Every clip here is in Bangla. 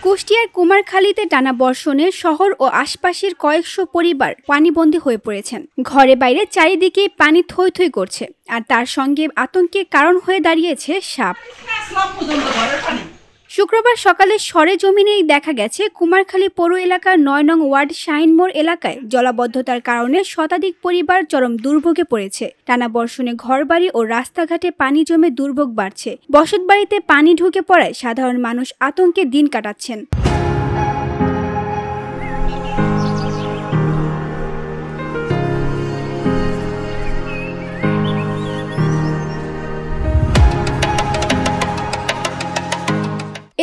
কুষ্টিয়ার কুমারখালীতে টানা বর্ষণে শহর ও আশপাশের কয়েকশো পরিবার পানিবন্দী হয়ে পড়েছেন। ঘরে বাইরে চারিদিকে পানি থই থই করছে, আর তার সঙ্গে আতঙ্কের কারণ হয়ে দাঁড়িয়েছে সাপ। শুক্রবার সকালে সরেজমিনেই দেখা গেছে কুমারখালী পৌর এলাকার ৯ নং ওয়ার্ড শাহিনমোড় এলাকায় জলাবদ্ধতার কারণে শতাধিক পরিবার চরম দুর্ভোগে পড়েছে। টানা বর্ষণে ঘরবাড়ি ও রাস্তাঘাটে পানি জমে দুর্ভোগ বাড়ছে। বসতবাড়িতে পানি ঢুকে পড়ায় সাধারণ মানুষ আতঙ্কে দিন কাটাচ্ছেন।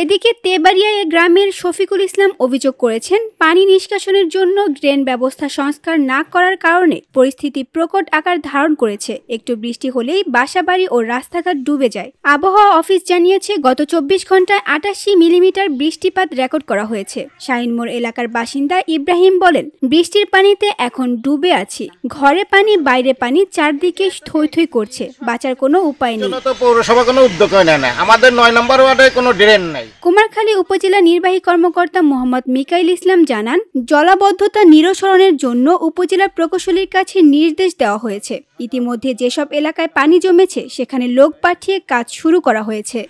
এদিকে তেবাড়িয়া গ্রামের শফিকুল ইসলাম অভিযোগ করেছেন, পানি নিষ্কাশনের জন্য ড্রেন ব্যবস্থা সংস্কার না করার কারণে পরিস্থিতি প্রকট আকার ধারণ করেছে। একটু বৃষ্টি হলেই বাসাবাড়ি ও রাস্তাঘাট ডুবে যায়। আবহাওয়া অফিস জানিয়েছে, গত ২৪ ঘন্টায় ৮৮ মিলিমিটার বৃষ্টিপাত রেকর্ড করা হয়েছে। শাহিনমোড় এলাকার বাসিন্দা ইব্রাহিম বলেন, বৃষ্টির পানিতে এখন ডুবে আছি। ঘরে পানি, বাইরে পানি, চারদিকে থই থই করছে। বাঁচার কোনো উপায় নেই। পৌরসভা কোনো উদ্যোগ নেয় না। আমাদের ৯ নম্বর ওয়ার্ডে কোনো ড্রেন নাই। কুমারখালী উপজেলা নির্বাহী কর্মকর্তা মোহাম্মদ মিকাইল ইসলাম জানান, জলাবদ্ধতা নিরসনের জন্য উপজেলা প্রকৌশলীর কাছে নির্দেশ দেওয়া হয়েছে। ইতিমধ্যে যেসব এলাকায় পানি জমেছে সেখানে লোক পাঠিয়ে কাজ শুরু করা হয়েছে।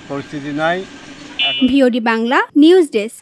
পরিস্থিতি নাই। VOD Bangla news desk.